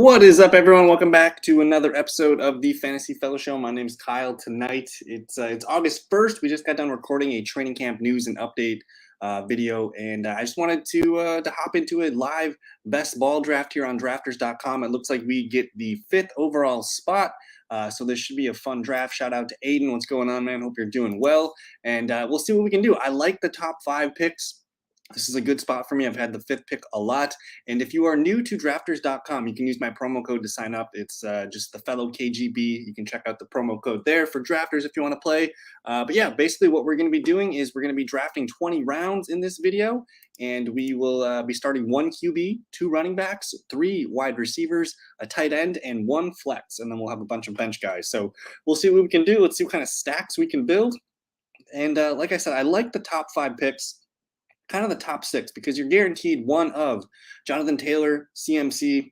What is up, everyone? Welcome back to another episode of the Fantasy Fellow Show. My name is Kyle. Tonight, it's August 1st. We just got done recording a training camp news and update video, and I just wanted to hop into a live best ball draft here on drafters.com. It looks like we get the 5th overall spot. So this should be a fun draft. Shout out to Aiden. What's going on, man? Hope you're doing well. And we'll see what we can do. I like the top 5 picks. This is a good spot for me. I've had the 5th pick a lot. And if you are new to drafters.com, you can use my promo code to sign up. It's just theFellowKGB. You can check out the promo code there for drafters if you want to play. But yeah, basically what we're going to be doing is we're going to be drafting 20 rounds in this video. And we will be starting 1 QB, 2 running backs, 3 wide receivers, a tight end, and 1 flex. And then we'll have a bunch of bench guys. So we'll see what we can do. Let's see what kind of stacks we can build. And like I said, I like the top 5 picks. Kind of the top 6, because you're guaranteed one of Jonathan Taylor, CMC,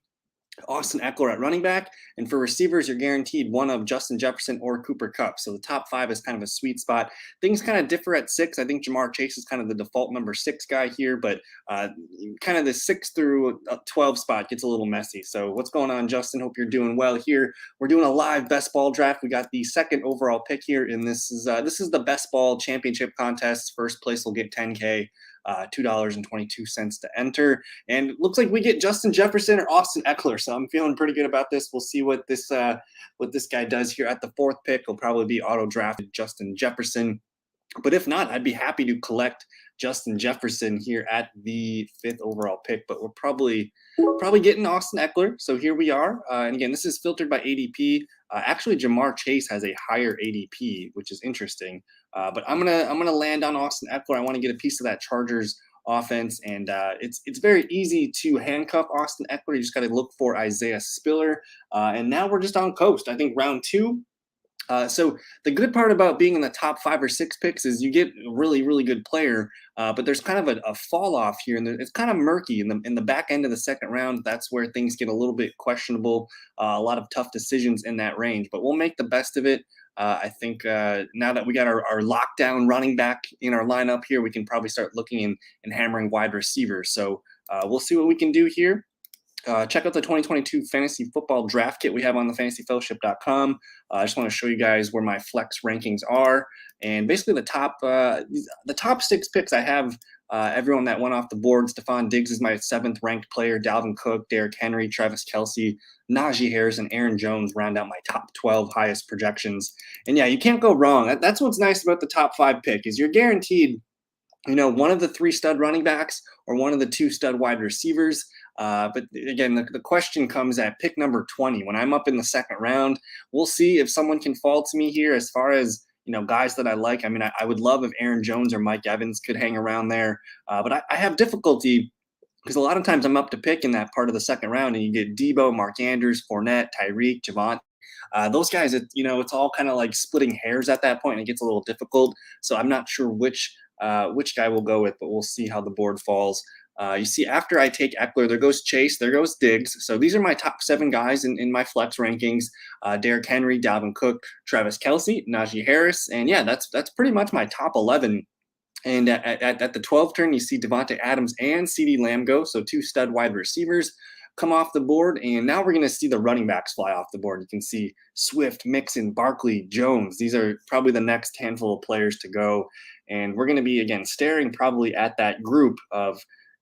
Austin Ekeler at running back. And for receivers, you're guaranteed one of Justin Jefferson or Cooper Kupp. So the top 5 is kind of a sweet spot. Things kind of differ at 6. I think Jamar Chase is kind of the default number 6 guy here, but kind of the 6 through 12 spot gets a little messy. So what's going on, Justin? Hope you're doing well here. We're doing a live best ball draft. We got the 2nd overall pick here, and this is the best ball championship contest. First place will get $10K. $2.22 to enter, and it looks like we get Justin Jefferson or Austin Ekeler. So I'm feeling pretty good about this. We'll see what this guy does here at the 4th pick. He'll probably be auto drafted Justin Jefferson, but if not, I'd be happy to collect Justin Jefferson here at the 5th overall pick. But we're probably getting Austin Ekeler. So here we are. And again, this is filtered by ADP. Actually, Jamar Chase has a higher ADP, which is interesting. But I'm gonna land on Austin Ekeler. I want to get a piece of that Chargers offense, and it's very easy to handcuff Austin Ekeler. You just got to look for Isaiah Spiller, and now we're just on coast. I think round 2. So the good part about being in the top 5 or 6 picks is you get a really, really good player, but there's kind of a fall off here, and it's kind of murky in the back end of the 2nd round. That's where things get a little bit questionable. A lot of tough decisions in that range, but we'll make the best of it. I think now that we got our lockdown running back in our lineup here, we can probably start looking and hammering wide receivers. So we'll see what we can do here. Check out the 2022 Fantasy Football Draft Kit we have on thefantasyfellowship.com. I just want to show you guys where my flex rankings are. And basically the top 6 picks I have everyone that went off the board. Stephon Diggs is my 7th ranked player. Dalvin Cook, Derrick Henry, Travis Kelce, Najee Harris, and Aaron Jones round out my top 12 highest projections. And yeah, you can't go wrong. That's what's nice about the top 5 pick is you're guaranteed, one of the 3 stud running backs or one of the 2 stud wide receivers. But again, the question comes at pick number 20. When I'm up in the 2nd round, we'll see if someone can fall to me here as far as, guys that I like. I mean, I would love if Aaron Jones or Mike Evans could hang around there. But I have difficulty because a lot of times I'm up to pick in that part of the 2nd round, and you get Debo, Mark Andrews, Fournette, Tyreek, Javonte. Those guys, it's all kind of like splitting hairs at that point, and it gets a little difficult. So I'm not sure which guy we'll go with, but we'll see how the board falls. You see, after I take Ekeler, there goes Chase, there goes Diggs. So these are my top 7 guys in my flex rankings. Derrick Henry, Dalvin Cook, Travis Kelce, Najee Harris. And yeah, that's pretty much my top 11. And at the 12th turn, you see Devontae Adams and CeeDee Lamb go. So 2 stud wide receivers come off the board. And now we're going to see the running backs fly off the board. You can see Swift, Mixon, Barkley, Jones. These are probably the next handful of players to go. And we're going to be, again, staring probably at that group of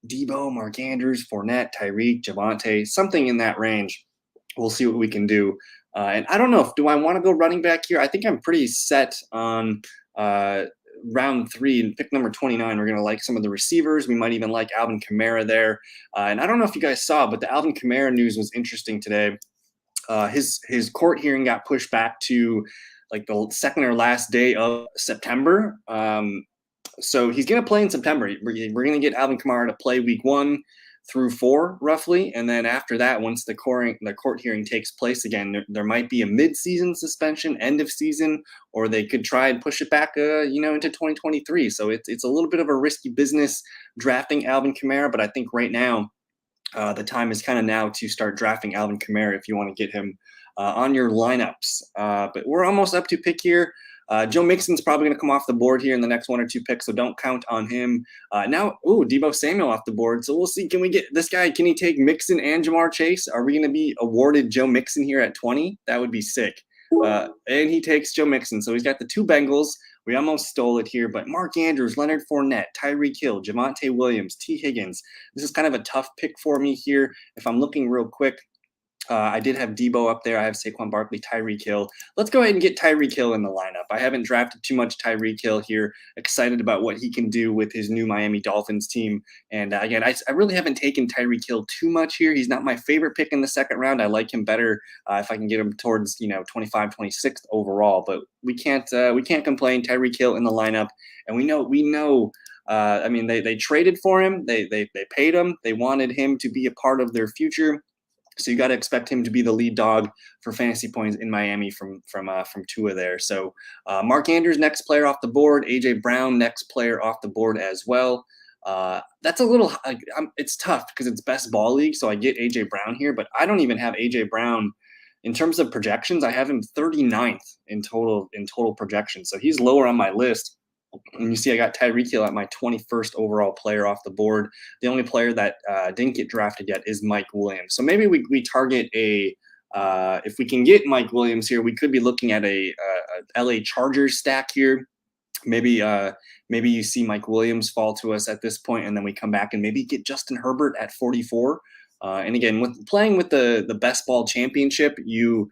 Debo, Mark Andrews, Fournette, Tyreek, Javonte, something in that range. We'll see what we can do. And I don't know, do I want to go running back here? I think I'm pretty set on round 3 and pick number 29. We're going to like some of the receivers. We might even like Alvin Kamara there. And I don't know if you guys saw, but the Alvin Kamara news was interesting today. His court hearing got pushed back to like the 2nd or last day of September. So he's going to play in September. We're going to get Alvin Kamara to play week 1 through 4 roughly. And then after that, once the court hearing takes place again, there might be a mid-season suspension, end of season, or they could try and push it back, into 2023. So it's a little bit of a risky business drafting Alvin Kamara. But I think right now the time is kind of now to start drafting Alvin Kamara if you want to get him on your lineups. But we're almost up to pick here. Joe Mixon's probably going to come off the board here in the next 1 or 2 picks, so don't count on him. Now, Deebo Samuel off the board. So we'll see. Can we get this guy? Can he take Mixon and Jamar Chase? Are we going to be awarded Joe Mixon here at 20? That would be sick. And he takes Joe Mixon. So he's got the 2 Bengals. We almost stole it here, but Mark Andrews, Leonard Fournette, Tyreek Hill, Javonte Williams, T. Higgins. This is kind of a tough pick for me here. If I'm looking real quick, I did have Deebo up there. I have Saquon Barkley, Tyreek Hill. Let's go ahead and get Tyreek Hill in the lineup. I haven't drafted too much Tyreek Hill here. Excited about what he can do with his new Miami Dolphins team. And again, I really haven't taken Tyreek Hill too much here. He's not my favorite pick in the second round. I like him better if I can get him towards 25, 26th overall. But we can't complain. Tyreek Hill in the lineup, and we know. I mean, they traded for him. They paid him. They wanted him to be a part of their future. So you got to expect him to be the lead dog for fantasy points in Miami from Tua there. So Mark Andrews, next player off the board. AJ Brown, next player off the board as well. That's a little it's tough because it's best ball league. So I get AJ Brown here, but I don't even have AJ Brown in terms of projections. I have him 39th in total projections. So he's lower on my list. And you see I got Tyreek Hill at my 21st overall player off the board. The only player that didn't get drafted yet is Mike Williams. So maybe we target if we can get Mike Williams here, we could be looking at a LA Chargers stack here. Maybe you see Mike Williams fall to us at this point, and then we come back and maybe get Justin Herbert at 44. And again, with playing with the best ball championship, you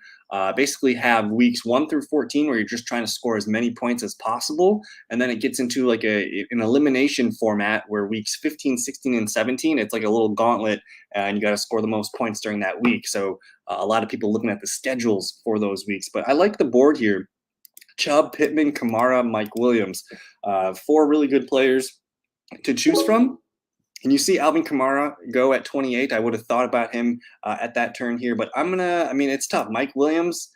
basically have weeks 1 through 14 where you're just trying to score as many points as possible. And then it gets into like an elimination format where weeks 15, 16, and 17, it's like a little gauntlet, and you got to score the most points during that week. So a lot of people looking at the schedules for those weeks. But I like the board here. Chubb, Pittman, Kamara, Mike Williams. 4 really good players to choose from. And you see Alvin Kamara go at 28. I would have thought about him at that turn here, but it's tough. Mike Williams,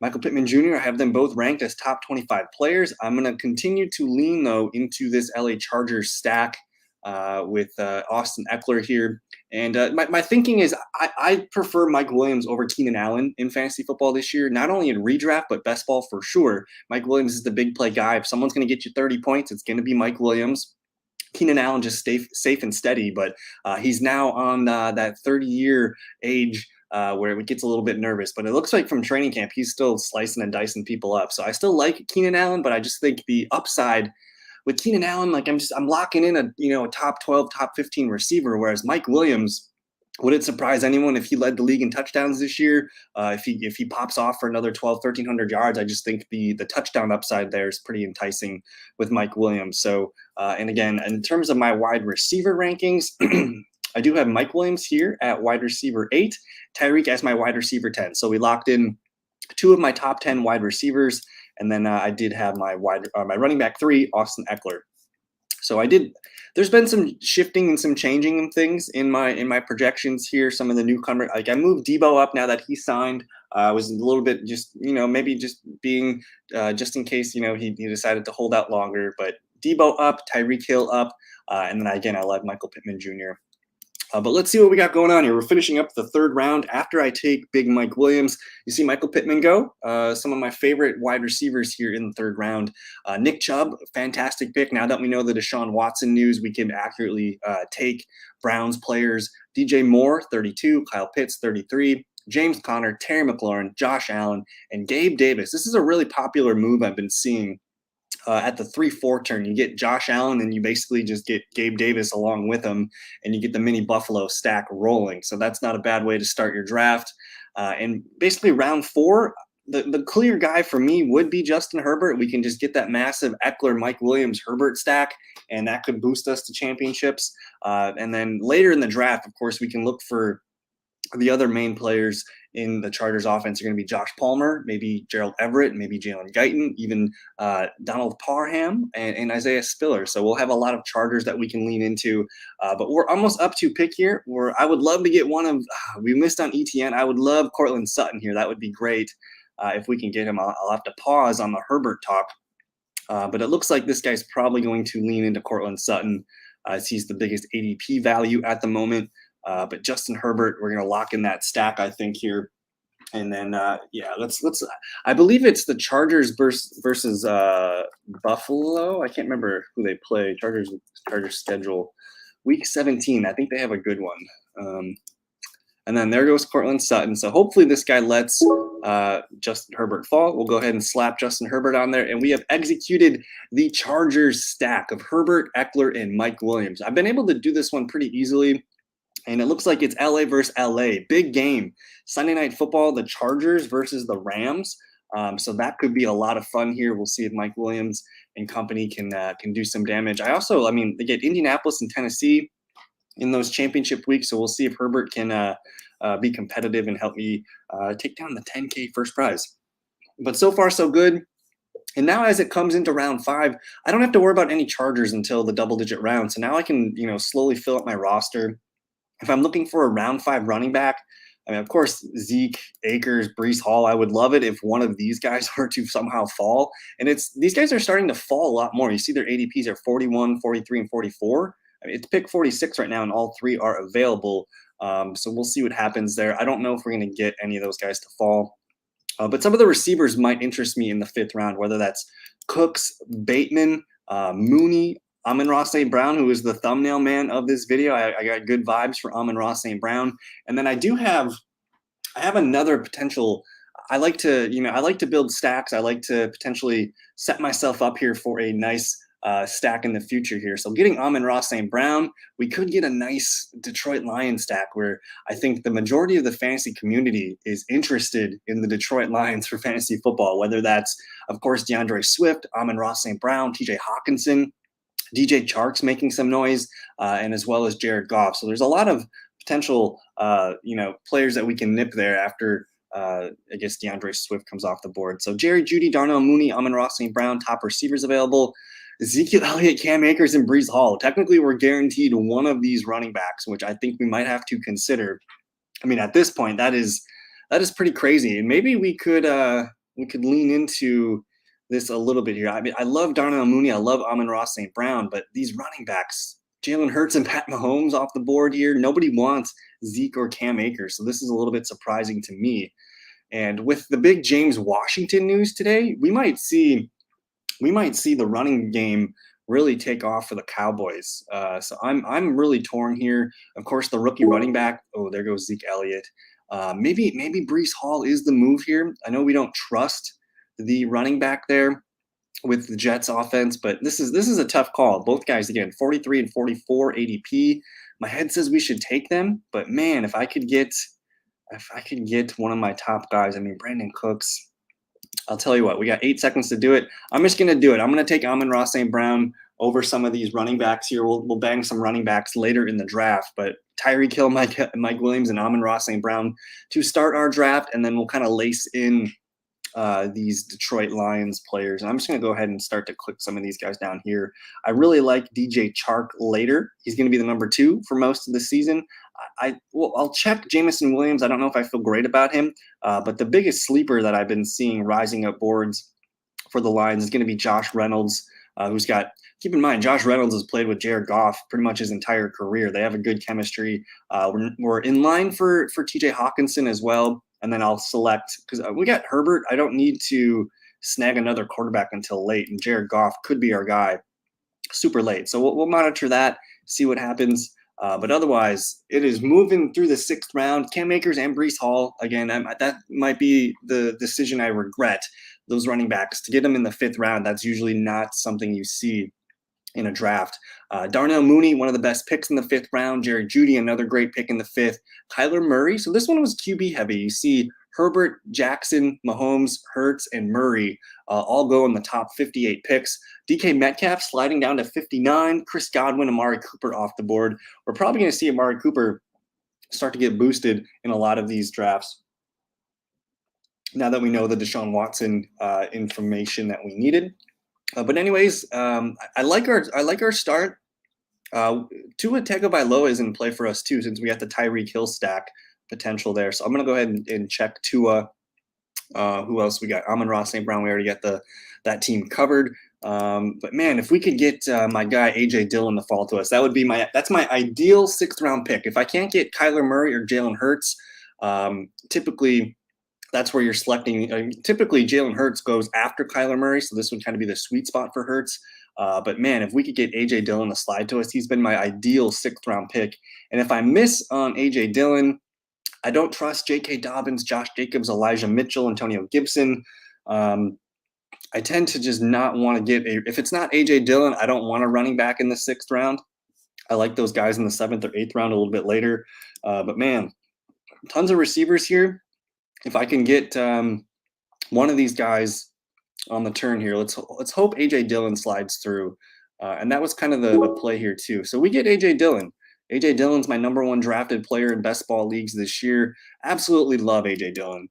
Michael Pittman Jr., I have them both ranked as top 25 players. I'm going to continue to lean, though, into this LA Chargers stack with Austin Ekeler here. And my thinking is I prefer Mike Williams over Keenan Allen in fantasy football this year, not only in redraft, but best ball for sure. Mike Williams is the big play guy. If someone's going to get you 30 points, it's going to be Mike Williams. Keenan Allen just stay safe and steady, but he's now on that 30-year age where it gets a little bit nervous. But it looks like from training camp, he's still slicing and dicing people up. So I still like Keenan Allen, but I just think the upside with Keenan Allen, like I'm locking in a top 12, top 15 receiver, whereas Mike Williams, would it surprise anyone if he led the league in touchdowns this year? If he pops off for another 1,300 yards, I just think the touchdown upside there is pretty enticing with Mike Williams. So, and again, in terms of my wide receiver rankings, I do have Mike Williams here at wide receiver 8, Tyreek as my wide receiver 10. So we locked in 2 of my top 10 wide receivers, and then I did have my running back 3, Austin Ekeler. So there's been some shifting and some changing of things in my projections here. Some of the newcomer, like I moved Deebo up now that he signed. I was a little bit just, maybe just being just in case, he decided to hold out longer, but Deebo up, Tyreek Hill up. And then again, I love Michael Pittman Jr. But let's see what we got going on here. We're finishing up the 3rd round. After I take big Mike Williams, you see Michael Pittman go. Some of my favorite wide receivers here in the 3rd round. Nick Chubb, fantastic pick. Now that we know the Deshaun Watson news, we can accurately take Browns players. DJ Moore, 32. Kyle Pitts, 33. James Conner, Terry McLaurin, Josh Allen, and Gabe Davis. This is a really popular move I've been seeing. At the 3-4 turn, you get Josh Allen and you basically just get Gabe Davis along with him, and you get the mini Buffalo stack rolling. So that's not a bad way to start your draft. And basically round 4, the clear guy for me would be Justin Herbert. We can just get that massive Ekeler, Mike Williams, Herbert stack, and that could boost us to championships. And then later in the draft, of course, we can look for the other main players in the Chargers offense are going to be Josh Palmer, maybe Gerald Everett, maybe Jalen Guyton, even Donald Parham and Isaiah Spiller. So we'll have a lot of Chargers that we can lean into. But we're almost up to pick here. I would love to get one of we missed on ETN. I would love Cortland Sutton here. That would be great if we can get him. I'll have to pause on the Herbert talk. But it looks like this guy's probably going to lean into Cortland Sutton as he's the biggest ADP value at the moment. But Justin Herbert, we're going to lock in that stack, I think, here. And then yeah, let's. I believe it's the Chargers versus Buffalo. I can't remember who they play. Chargers schedule week 17. I think they have a good one. And then there goes Cortland Sutton. So hopefully this guy lets Justin Herbert fall. We'll go ahead and slap Justin Herbert on there. And we have executed the Chargers stack of Herbert, Ekeler, and Mike Williams. I've been able to do this one pretty easily. And it looks like it's LA versus LA. Big game. Sunday Night Football, the Chargers versus the Rams. So that could be a lot of fun here. We'll see if Mike Williams and company can do some damage. I mean, they get Indianapolis and Tennessee in those championship weeks. So we'll see if Herbert can be competitive and help me take down the 10K first prize. But so far, so good. And now as it comes into round 5, I don't have to worry about any Chargers until the double-digit round. So now I can, slowly fill up my roster. If I'm looking for a round 5 running back, I mean, of course, Zeke, Akers, Breece Hall, I would love it if one of these guys were to somehow fall. And these guys are starting to fall a lot more. You see their ADPs are 41, 43, and 44. I mean, it's pick 46 right now, and all 3 are available. So we'll see what happens there. I don't know if we're going to get any of those guys to fall. But some of the receivers might interest me in the 5th round, whether that's Cooks, Bateman, Mooney, Amon-Ra St. Brown, who is the thumbnail man of this video. I got good vibes for Amon-Ra St. Brown. And then I have another potential. I like to build stacks. I like to potentially set myself up here for a nice stack in the future here. So getting Amon-Ra St. Brown, we could get a nice Detroit Lions stack where I think the majority of the fantasy community is interested in the Detroit Lions for fantasy football, whether that's, of course, DeAndre Swift, Amon-Ra St. Brown, TJ Hawkinson, DJ Chark's making some noise, and as well as Jared Goff. So there's a lot of potential, players that we can nip there after, I guess, DeAndre Swift comes off the board. So Jerry Jeudy, Darnell Mooney, Amon-Ra St. Brown, top receivers available. Ezekiel Elliott, Cam Akers, and Breece Hall. Technically, we're guaranteed one of these running backs, which I think we might have to consider. I mean, at this point, that is pretty crazy. And maybe we could lean into this a little bit here. I mean, I love Darnell Mooney. I love Amon-Ra St. Brown, but these running backs, Jalen Hurts and Pat Mahomes off the board here. Nobody wants Zeke or Cam Akers. So this is a little bit surprising to me. And with the big James Washington news today, we might see the running game really take off for the Cowboys. So I'm really torn here. Of course, the rookie running back. Oh, there goes Zeke Elliott. Maybe Breece Hall is the move here. I know we don't trust the running back there with the Jets offense, but this is a tough call. Both guys, again, 43 and 44 ADP. My head says we should take them, but man, if I could get one of my top guys, I mean, Brandon Cooks, I'll tell you what, we got 8 seconds to do it. I'm just going to do it. I'm going to take Amon-Ra St. Brown over some of these running backs here. We'll bang some running backs later in the draft, but Tyreek Hill, Mike Williams, and Amon-Ra St. Brown to start our draft, and then we'll kind of lace in these Detroit Lions players. And I'm just going to go ahead and start to click some of these guys down here. I really like DJ Chark later. He's going to be the number 2 for most of the season. I'll check Jameson Williams. I don't know if I feel great about him, but the biggest sleeper that I've been seeing rising up boards for the Lions is going to be Josh Reynolds, who's got – keep in mind, Josh Reynolds has played with Jared Goff pretty much his entire career. They have a good chemistry. We're in line for TJ Hawkinson as well. And then I'll select – because we got Herbert. I don't need to snag another quarterback until late, and Jared Goff could be our guy super late. So we'll monitor that, see what happens. But otherwise, it is moving through the 6th round. Cam Akers and Breece Hall. Again, that might be the decision I regret, those running backs. To get them in the 5th round, that's usually not something you see in a draft. Darnell Mooney, one of the best picks in the 5th round. Jerry Jeudy, another great pick in the 5th. Kyler Murray. So this one was QB heavy. You see Herbert, Jackson, Mahomes, Hurts, and Murray all go in the top 58 picks. DK Metcalf sliding down to 59. Chris Godwin, Amari Cooper off the board. We're probably going to see Amari Cooper start to get boosted in a lot of these drafts now that we know the Deshaun Watson information that we needed. But anyways, I like our start. Tua Tagovailoa is in play for us too, since we got the Tyreek Hill stack potential there. So I'm going to go ahead and check Tua. Who else we got? Amon-Ra St. Brown. We already got that team covered. But man, if we could get my guy AJ Dillon to fall to us, that's my ideal 6th round pick. If I can't get Kyler Murray or Jalen Hurts, typically that's where you're selecting. Typically, Jalen Hurts goes after Kyler Murray, so this would kind of be the sweet spot for Hurts. But man, if we could get AJ Dillon to slide to us, he's been my ideal 6th-round pick. And if I miss on AJ Dillon, I don't trust J.K. Dobbins, Josh Jacobs, Elijah Mitchell, Antonio Gibson. I tend to just not want to get if it's not AJ Dillon, I don't want a running back in the 6th round. I like those guys in the 7th or 8th round a little bit later. But man, tons of receivers here. If I can get one of these guys on the turn here, let's hope AJ Dillon slides through. And that was kind of the play here too. So we get AJ Dillon. AJ Dillon's my #1 drafted player in best ball leagues this year. Absolutely love AJ Dillon.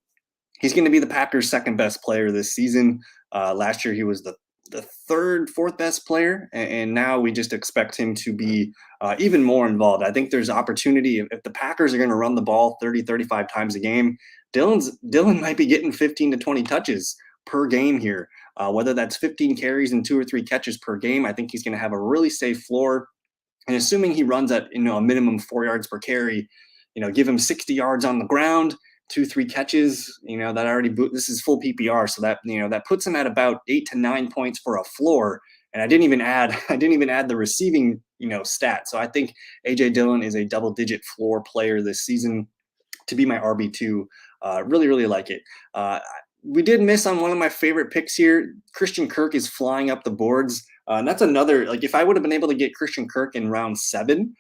He's going to be the Packers' 2nd best player this season. Last year he was the 3rd, 4th best player, and now we just expect him to be even more involved. I think there's opportunity if the Packers are going to run the ball 30, 35 times a game. Dillon might be getting 15 to 20 touches per game here. Whether that's 15 carries and 2 or 3 catches per game, I think he's going to have a really safe floor. And assuming he runs at a minimum 4 yards per carry, give him 60 yards on the ground, 2-3 catches, that already this is full PPR, so that that puts him at about 8 to 9 points for a floor. And I didn't even add the receiving stat. So I think AJ Dillon is a double-digit floor player this season to be my RB2. Really, really like it. We did miss on one of my favorite picks here. Christian Kirk is flying up the boards. And that's another, if I would have been able to get Christian Kirk in round 7,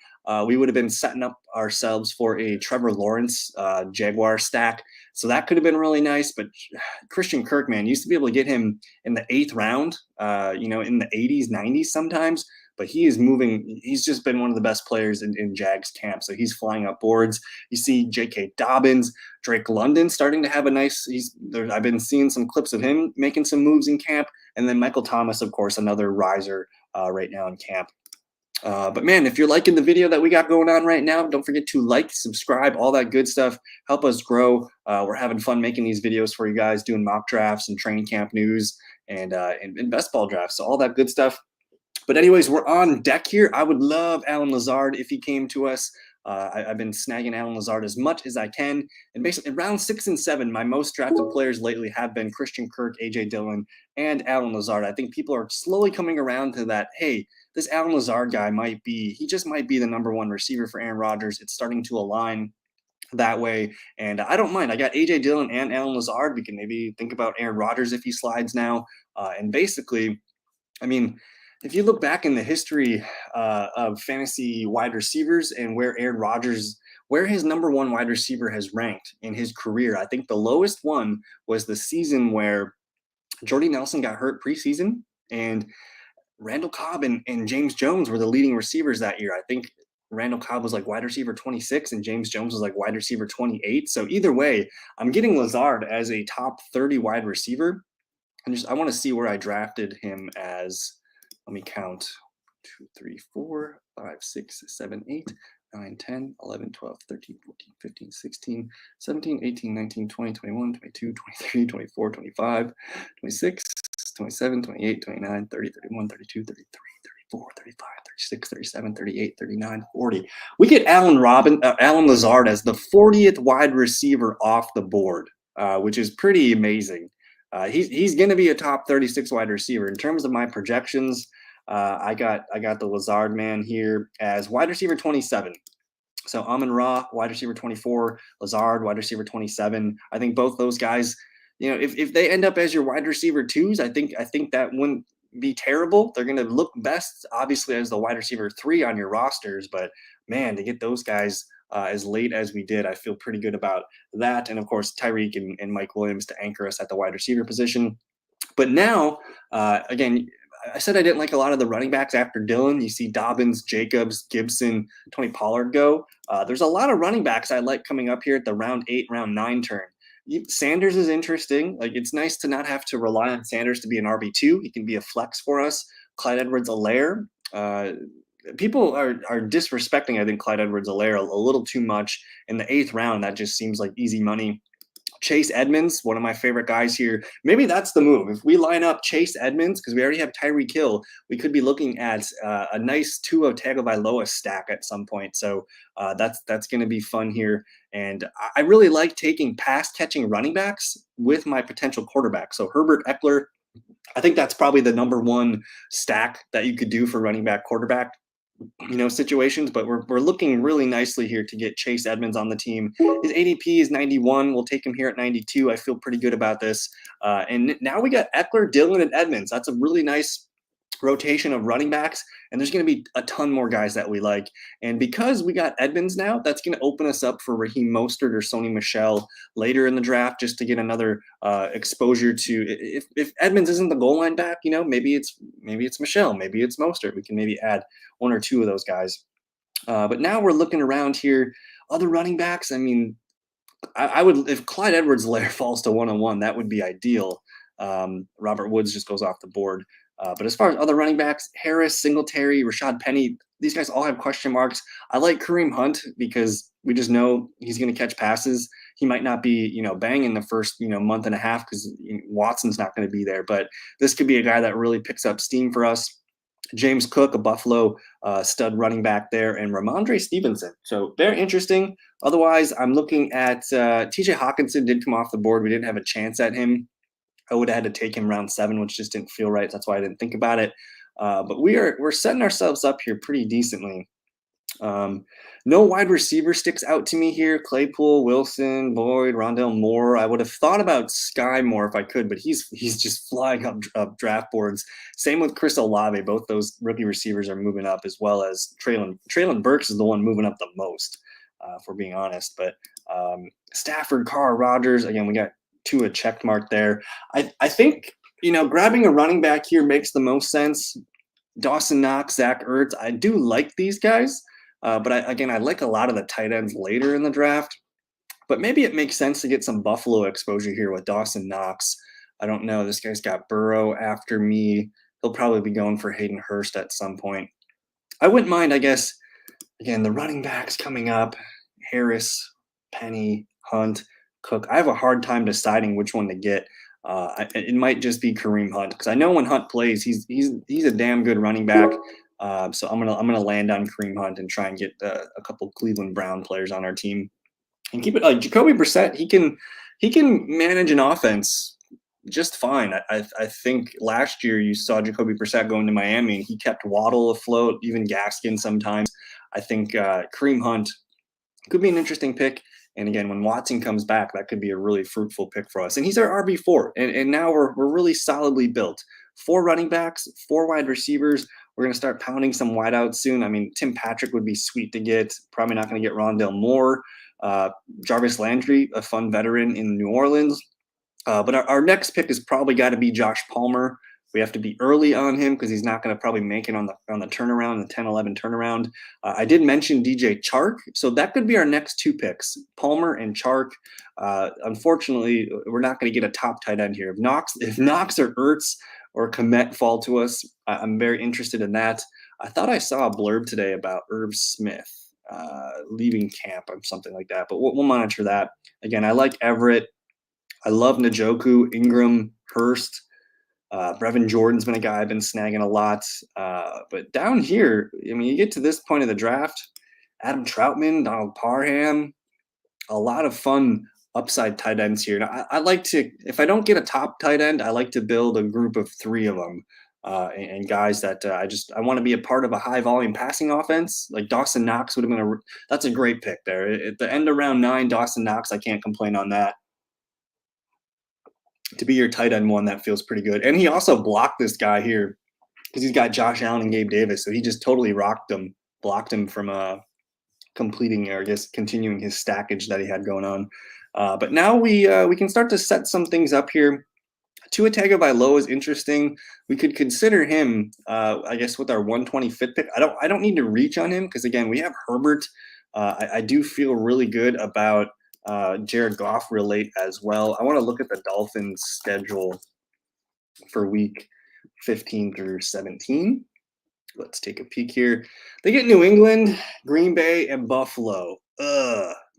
we would have been setting up ourselves for a Trevor Lawrence Jaguar stack. So that could have been really nice. But Christian Kirk, man, used to be able to get him in the 8th round, in the 80s, 90s sometimes. But he is moving. He's just been one of the best players in Jags camp. So he's flying up boards. You see J.K. Dobbins, Drake London starting to have a nice I've been seeing some clips of him making some moves in camp. And then Michael Thomas, of course, another riser right now in camp. But man, if you're liking the video that we got going on right now, don't forget to like, subscribe, all that good stuff. Help us grow. We're having fun making these videos for you guys, doing mock drafts and training camp news and best ball drafts. So all that good stuff. But anyways, we're on deck here. I would love Allen Lazard if he came to us. I've been snagging Allen Lazard as much as I can. And basically, in round 6 and 7, my most drafted players lately have been Christian Kirk, AJ Dillon, and Allen Lazard. I think people are slowly coming around to that, hey, this Allen Lazard guy might be the #1 receiver for Aaron Rodgers. It's starting to align that way. And I don't mind. I got AJ Dillon and Allen Lazard. We can maybe think about Aaron Rodgers if he slides now. And basically, I mean, if you look back in the history of fantasy wide receivers and where his #1 wide receiver has ranked in his career, I think the lowest one was the season where Jordy Nelson got hurt preseason, and Randall Cobb and James Jones were the leading receivers that year. I think Randall Cobb was like wide receiver 26 and James Jones was like wide receiver 28. So either way, I'm getting Lazard as a top 30 wide receiver. And I want to see where I drafted him as. Let me count. 2, 3, 4, 5, 6, 7, 8, 9, 10, 11, 12, 13, 14, 15, 16, 17, 18, 19, 20, 21, 22, 23, 24, 25, 26, 27, 28, 29, 30, 31, 32, 33, 34, 35, 36, 37, 38, 39, 40. We get Allen Lazard as the 40th wide receiver off the board, which is pretty amazing. He's going to be a top 36 wide receiver. In terms of my projections, I got the Lazard man here as wide receiver 27. So Amon wide receiver 24, Lazard wide receiver 27. I think both those guys, if they end up as your wide receiver 2s, I think that wouldn't be terrible. They're going to look best, obviously, as the wide receiver 3 on your rosters. But man, to get those guys as late as we did, I feel pretty good about that. And of course, Tyreek and Mike Williams to anchor us at the wide receiver position. But now, again, I said I didn't like a lot of the running backs after Dillon. You see Dobbins, Jacobs, Gibson, Tony Pollard go. There's a lot of running backs I like coming up here at the round 8, round 9 turn. Sanders is interesting. Like, it's nice to not have to rely on Sanders to be an RB2. He can be a flex for us. Clyde Edwards-Helaire. People are disrespecting, I think, Clyde Edwards-Helaire a little too much. In the 8th round, that just seems like easy money. Chase Edmonds, one of my favorite guys here. Maybe that's the move. If we line up Chase Edmonds, because we already have Tyreek Hill, we could be looking at a nice Tua Tagovailoa stack at some point. So that's going to be fun here. And I really like taking pass catching running backs with my potential quarterback. So Herbert, Ekeler, I think that's probably the number one stack that you could do for running back quarterback situations, but we're looking really nicely here to get Chase Edmonds on the team. His ADP is 91. We'll take him here at 92. I feel pretty good about this. And now we got Ekeler, Dillon, and Edmonds. That's a really nice rotation of running backs, and there's going to be a ton more guys that we like. And because we got Edmonds now, that's going to open us up for Raheem Mostert or Sony Michel later in the draft, just to get another exposure to. If Edmonds isn't the goal line back, maybe it's Michel, maybe it's Mostert. We can maybe add one or two of those guys. But now we're looking around here. Other running backs, I mean, I would, if Clyde Edwards-Helaire falls to 101, that would be ideal. Robert Woods just goes off the board. But as far as other running backs, Harris, Singletary, Rashad Penny, these guys all have question marks. I like Kareem Hunt because we just know he's going to catch passes. He might not be, banging the first, month and a half because Watson's not going to be there. But this could be a guy that really picks up steam for us. James Cook, a Buffalo stud running back there, and Ramondre Stevenson. So they're interesting. Otherwise, I'm looking at TJ Hawkinson did come off the board. We didn't have a chance at him. I would have had to take him round 7, which just didn't feel right. That's why I didn't think about it. But we're setting ourselves up here pretty decently. No wide receiver sticks out to me here. Claypool, Wilson, Boyd, Rondell Moore. I would have thought about Sky more if I could, but he's just flying up draft boards. Same with Chris Olave. Both those rookie receivers are moving up, as well as Traylon Burks is the one moving up the most, if we're being honest. But Stafford, Carr, Rodgers, again, we got a check mark there. I think, grabbing a running back here makes the most sense. Dawson Knox, Zach Ertz, I do like these guys, but I like a lot of the tight ends later in the draft. But maybe it makes sense to get some Buffalo exposure here with Dawson Knox. I don't know. This guy's got Burrow after me. He'll probably be going for Hayden Hurst at some point. I wouldn't mind, I guess, again, the running backs coming up. Harris, Penny, Hunt, Cook. I have a hard time deciding which one to get. It might just be Kareem Hunt, because I know when Hunt plays, he's a damn good running back. So I'm gonna land on Kareem Hunt and try and get a couple Cleveland Brown players on our team and keep it like Jacoby Brissett. He can manage an offense just fine. I think last year you saw Jacoby Brissett going to Miami and he kept Waddle afloat, even Gaskin sometimes. I think Kareem Hunt could be an interesting pick. And again, when Watson comes back, that could be a really fruitful pick for us. And he's our RB4. And now we're really solidly built. 4 running backs, 4 wide receivers. We're going to start pounding some wideouts soon. I mean, Tim Patrick would be sweet to get. Probably not going to get Rondell Moore. Jarvis Landry, a fun veteran in New Orleans. But our next pick has probably got to be Josh Palmer. We have to be early on him because he's not going to probably make it on the turnaround, the 10-11 turnaround. I did mention DJ Chark, so that could be our next 2 picks, Palmer and Chark. Unfortunately, we're not going to get a top tight end here. If Knox or Ertz or Komet fall to us, I'm very interested in that. I thought I saw a blurb today about Irv Smith leaving camp or something like that, but we'll monitor that. Again, I like Everett. I love Njoku, Ingram, Hurst. Brevin Jordan's been a guy I've been snagging a lot. But down here, I mean, you get to this point of the draft, Adam Troutman, Donald Parham, a lot of fun upside tight ends here. Now, I like to, if I don't get a top tight end, I like to build a group of 3 of them and guys that I want to be a part of a high volume passing offense. Like Dawson Knox would have been that's a great pick there. At the end of round 9, Dawson Knox, I can't complain on that. To be your tight end 1, that feels pretty good. And he also blocked this guy here because he's got Josh Allen and Gabe Davis. So he just totally blocked him from completing, or I guess continuing his stackage that he had going on. But now we can start to set some things up here. Tua Tagovailoa is interesting. We could consider him, I guess, with our 125th pick. I don't need to reach on him because, again, we have Herbert. I do feel really good about Jared Goff relate as well. I want to look at the Dolphins schedule for week 15 through 17. Let's take a peek here. They get New England, Green Bay, and Buffalo.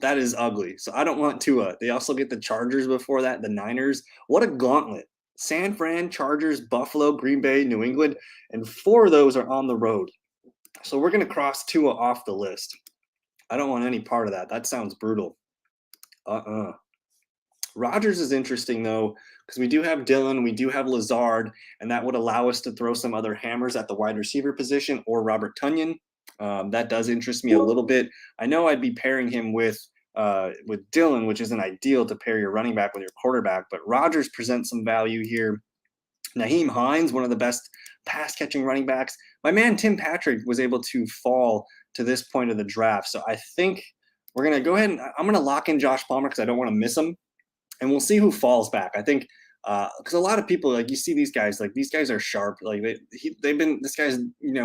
That is ugly. So I don't want Tua. They also get the Chargers before that, the Niners. What a gauntlet. San Fran, Chargers, Buffalo, Green Bay, New England, and 4 of those are on the road. So we're going to cross Tua off the list. I don't want any part of that. That sounds brutal. Rodgers is interesting, though, because we do have Dillon, we do have Lazard, and that would allow us to throw some other hammers at the wide receiver position or Robert Tonyan. That does interest me a little bit. I know I'd be pairing him with Dillon, which isn't ideal to pair your running back with your quarterback, but Rodgers presents some value here. Nyheim Hines, one of the best pass-catching running backs. My man Tim Patrick was able to fall to this point of the draft. So I think we're going to go ahead and I'm going to lock in Josh Palmer because I don't want to miss him. And we'll see who falls back. I think because a lot of people, like, you see these guys, like, these guys are sharp. Like, this guy's,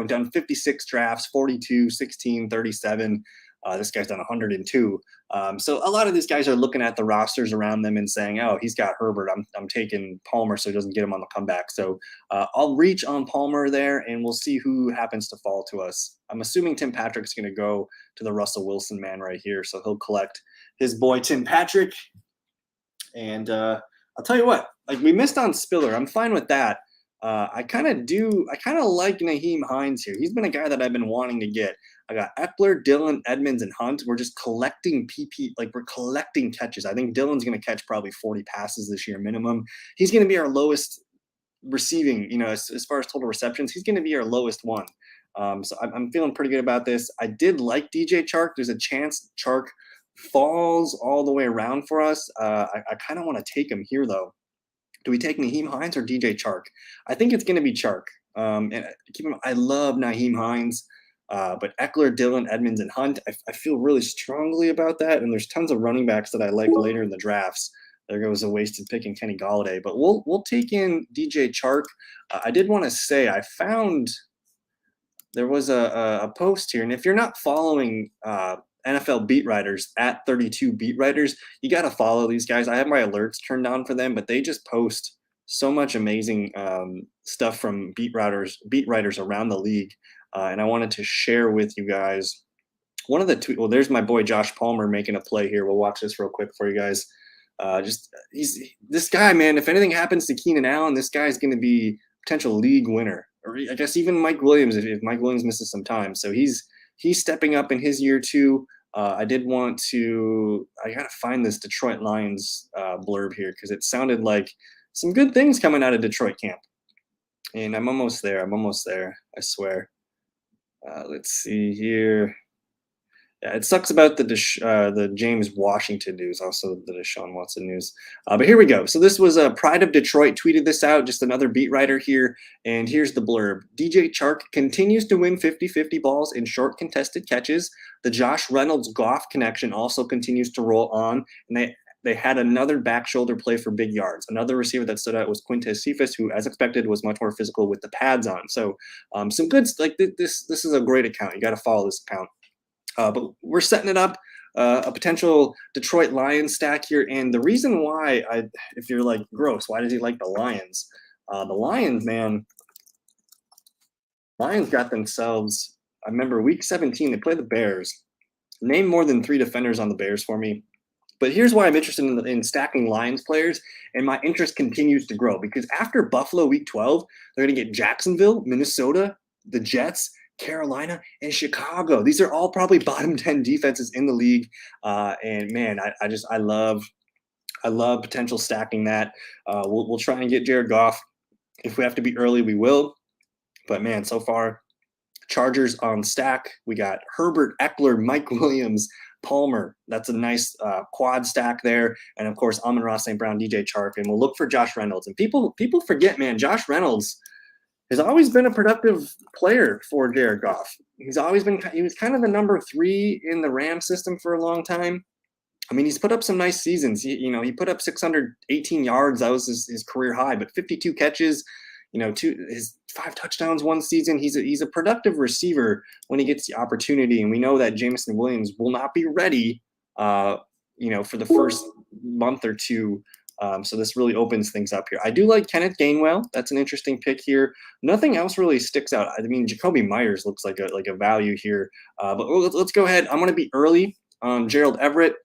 done 56 drafts, 42, 16, 37. This guy's done 102. So a lot of these guys are looking at the rosters around them and saying, oh, he's got Herbert. I'm taking Palmer so he doesn't get him on the comeback. So I'll reach on Palmer there, and we'll see who happens to fall to us. I'm assuming Tim Patrick's going to go to the Russell Wilson man right here. So he'll collect his boy Tim Patrick. And I'll tell you what, like, we missed on Spiller. I'm fine with that. I kind of like Nyheim Hines here. He's been a guy that I've been wanting to get. I got Ekeler, Dillon, Edmonds, and Hunt. We're just collecting we're collecting catches. I think Dillon's going to catch probably 40 passes this year minimum. He's going to be our lowest receiving, as far as total receptions. He's going to be our lowest one. So I'm feeling pretty good about this. I did like DJ Chark. There's a chance Chark falls all the way around for us. I kind of want to take him here, though. Do we take Nyheim Hines or DJ Chark? I think it's going to be Chark. And keep in mind, I love Nyheim Hines, but Ekeler, Dillon, Edmonds, and Hunt, I feel really strongly about that. And there's tons of running backs that I like later in the drafts. There goes a wasted pick in Kenny Golladay. But we'll take in DJ Chark. I did want to say I found there was a post here, and if you're not following NFL beat writers at 32 beat writers, you got to follow these guys. I have my alerts turned on for them, but they just post so much amazing stuff from beat writers around the league. And I wanted to share with you guys one of the two. Well, there's my boy Josh Palmer making a play here. We'll watch this real quick for you guys. He's this guy, man. If anything happens to Keenan Allen, this guy's going to be potential league winner, or I guess even Mike Williams if Mike Williams misses some time. So he's stepping up in his year too. I got to find this Detroit Lions blurb here because it sounded like some good things coming out of Detroit camp. And I'm almost there. I swear. Let's see here. Yeah, it sucks about the James Washington news, also the Deshaun Watson news. But here we go. So this was Pride of Detroit tweeted this out, just another beat writer here. And here's the blurb. DJ Chark continues to win 50-50 balls in short contested catches. The Josh Reynolds-Goff connection also continues to roll on. And they had another back shoulder play for big yards. Another receiver that stood out was Quintez Cephas, who, as expected, was much more physical with the pads on. So some good, like this is a great account. You got to follow this account. But we're setting it up, a potential Detroit Lions stack here. And the reason why, if you're like, gross, why does he like the Lions? The Lions, man, Lions got themselves, I remember week 17, they play the Bears. Name more than 3 defenders on the Bears for me. But here's why I'm interested in stacking Lions players, and my interest continues to grow. Because after Buffalo week 12, they're going to get Jacksonville, Minnesota, the Jets, Carolina, and Chicago. These are all probably bottom 10 defenses in the league. And man, I love potential stacking that. We'll try and get Jared Goff. If we have to be early, we will. But man, so far, Chargers on stack. We got Herbert, Ekeler, Mike Williams, Palmer. That's a nice quad stack there. And of course, Amon-Ra St. Brown, DJ Chark. And we'll look for Josh Reynolds. And people forget, man, Josh Reynolds has always been a productive player for Jared Goff. He was kind of the number 3 in the Ram system for a long time. I mean, he's put up some nice seasons. He put up 618 yards. That was his career high, but 52 catches, his 5 touchdowns one season. He's a productive receiver when he gets the opportunity. And we know that Jameson Williams will not be ready, for the first month or two. So this really opens things up here. I do like Kenneth Gainwell. That's an interesting pick here. Nothing else really sticks out. I mean, Jacoby Myers looks like a value here. But let's go ahead. I'm going to be early on Gerald Everett.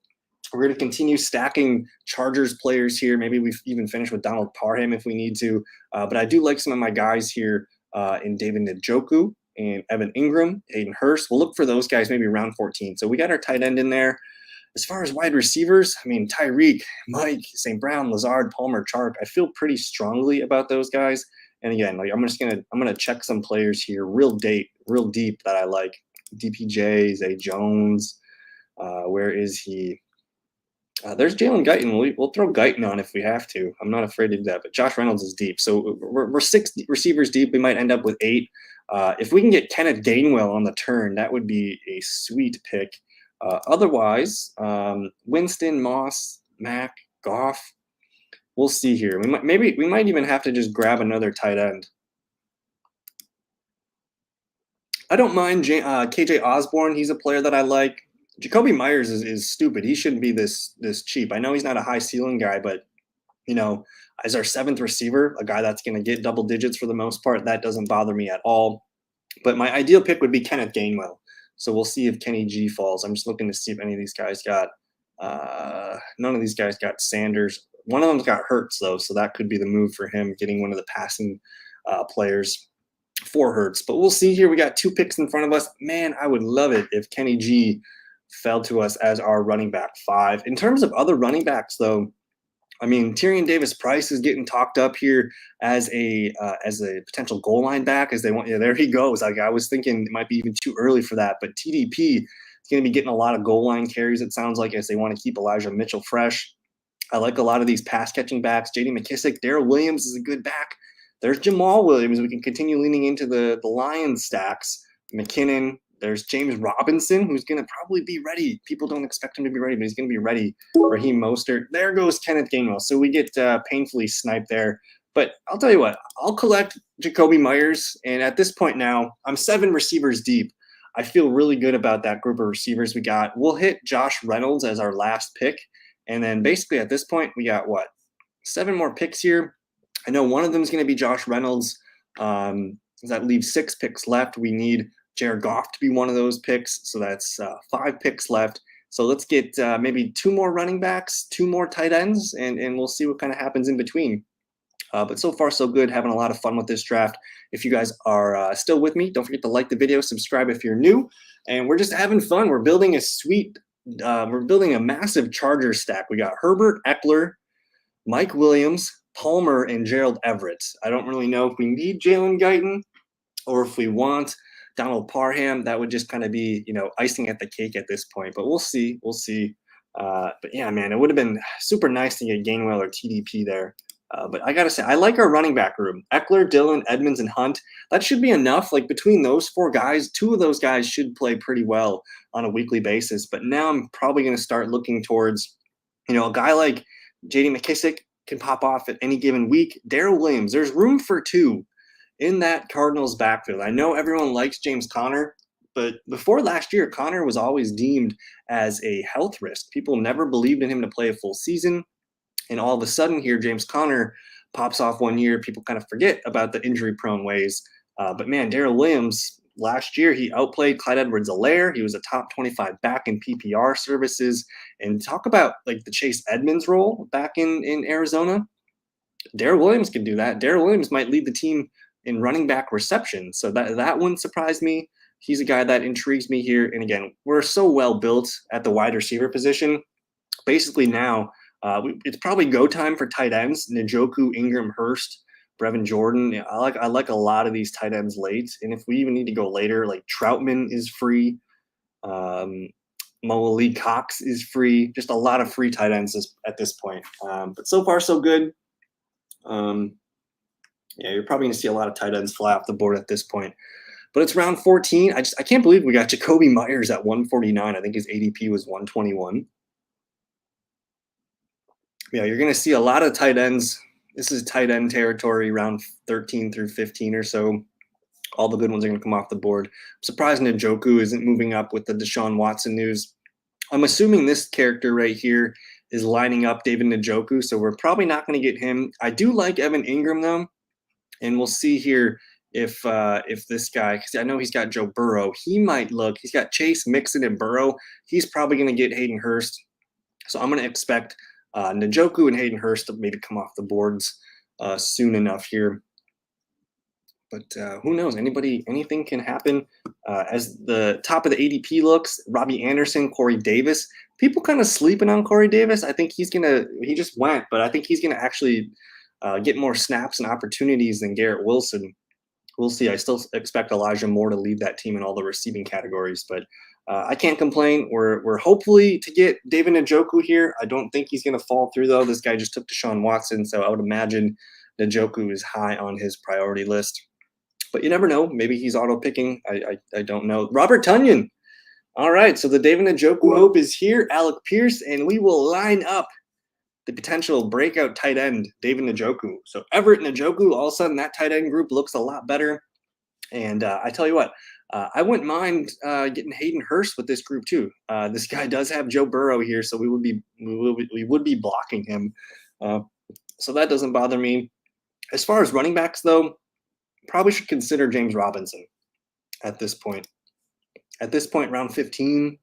We're going to continue stacking Chargers players here. Maybe we even finish with Donald Parham if we need to. But I do like some of my guys here in David Njoku and Evan Ingram, Hayden Hurst. We'll look for those guys maybe around 14. So we got our tight end in there. As far as wide receivers, I mean, Tyreek, Mike, St. Brown, Lazard, Palmer, Chark, I feel pretty strongly about those guys. And again, like I'm gonna check some players here real deep that I like. DPJ, Zay Jones. Where is he? There's Jalen Guyton. We'll throw Guyton on if we have to. I'm not afraid to do that. But Josh Reynolds is deep. So we're 6 receivers deep. We might end up with 8. If we can get Kenneth Gainwell on the turn, that would be a sweet pick. Otherwise, Winston, Moss, Mack, Goff. We'll see here. We might even have to just grab another tight end. I don't mind KJ Osborne. He's a player that I like. Jacoby Myers is stupid. He shouldn't be this cheap. I know he's not a high ceiling guy, but as our 7th receiver, a guy that's going to get double digits for the most part, that doesn't bother me at all. But my ideal pick would be Kenneth Gainwell. So we'll see if Kenny G falls. I'm just looking to see if any of these guys got none of these guys got Sanders. One of them's got Hurts though, so that could be the move for him, getting one of the passing players for Hurts. But we'll see here. We got 2 picks in front of us. Man, I would love it if Kenny G fell to us as our running back 5. In terms of other running backs, though, I mean, Tyrion Davis-Price is getting talked up here as a potential goal line back. As they want, there he goes. Like I was thinking, it might be even too early for that. But TDP is going to be getting a lot of goal line carries. It sounds like, as they want to keep Elijah Mitchell fresh. I like a lot of these pass catching backs. J.D. McKissick, Darrell Williams is a good back. There's Jamal Williams. We can continue leaning into the Lions stacks. McKinnon. There's James Robinson, who's going to probably be ready. People don't expect him to be ready, but he's going to be ready. Raheem Mostert. There goes Kenneth Gainwell. So we get painfully sniped there. But I'll tell you what, I'll collect Jacoby Myers. And at this point now, I'm 7 receivers deep. I feel really good about that group of receivers we got. We'll hit Josh Reynolds as our last pick. And then basically at this point, we got 7 more picks here. I know one of them is going to be Josh Reynolds. That leaves 6 picks left. We need Jared Goff to be one of those picks. So that's 5 picks left. So let's get maybe 2 more running backs, 2 more tight ends, and we'll see what kind of happens in between. But so far, so good. Having a lot of fun with this draft. If you guys are still with me, don't forget to like the video, subscribe if you're new. And we're just having fun. We're building a massive Charger stack. We got Herbert, Ekeler, Mike Williams, Palmer, and Gerald Everett. I don't really know if we need Jalen Guyton or if we want Donald Parham. That would just kind of be, icing at the cake at this point. But we'll see. But yeah, man, it would have been super nice to get Gainwell or TDP there. But I got to say, I like our running back room. Ekeler, Dillon, Edmonds, and Hunt. That should be enough. Like between those 4 guys, 2 of those guys should play pretty well on a weekly basis. But now I'm probably going to start looking towards, a guy like J.D. McKissick can pop off at any given week. Darrell Williams, there's room for 2 in that Cardinals backfield. I know everyone likes James Conner, but before last year, Conner was always deemed as a health risk. People never believed in him to play a full season. And all of a sudden here, James Conner pops off one year. People kind of forget about the injury-prone ways. But man, Darrell Williams, last year, he outplayed Clyde Edwards-Helaire. He was a top 25 back in PPR services. And talk about like the Chase Edmonds role back in Arizona. Darrell Williams can do that. Darrell Williams might lead the team in running back reception. So that wouldn't surprise me. He's a guy that intrigues me here. And again, we're so well built at the wide receiver position. Basically now, it's probably go time for tight ends. Njoku, Ingram, Hurst, Brevin Jordan. I like a lot of these tight ends late. And if we even need to go later, like Troutman is free. Malik Cox is free. Just a lot of free tight ends at this point. But so far, so good. Yeah, you're probably going to see a lot of tight ends fly off the board at this point. But it's round 14. I can't believe we got Jacoby Myers at 149. I think his ADP was 121. Yeah, you're going to see a lot of tight ends. This is tight end territory, round 13 through 15 or so. All the good ones are going to come off the board. I'm surprised Njoku isn't moving up with the Deshaun Watson news. I'm assuming this character right here is lining up David Njoku, so we're probably not going to get him. I do like Evan Ingram, though, and we'll see here if this guy, because I know he's got Joe Burrow, he might look. He's got Chase, Mixon, and Burrow. He's probably going to get Hayden Hurst So I'm going to expect Njoku and Hayden Hurst to maybe come off the boards soon enough here. But who knows? Anything can happen. As the top of the ADP looks, Robbie Anderson, Corey Davis. People kind of sleeping on Corey Davis. I think he just went, but I think he's gonna actually get more snaps and opportunities than Garrett Wilson. We'll see. I still expect Elijah Moore to lead that team in all the receiving categories, but I can't complain. We're hopefully to get David Njoku here. I don't think he's gonna fall through though. This guy just took Deshaun Watson, so I would imagine Njoku is high on his priority list. But you never know. Maybe he's auto-picking. I don't know. Robert Tonyan. All right, so the David Njoku hope is here. Alec Pierce, and we will line up the potential breakout tight end, David Njoku. So Everett Njoku, all of a sudden that tight end group looks a lot better. And I tell you what, I wouldn't mind getting Hayden Hurst with this group too. This guy does have Joe Burrow here, so we would be blocking him. So that doesn't bother me. As far as running backs, though, probably should consider James Robinson at this point. At this point, round 15,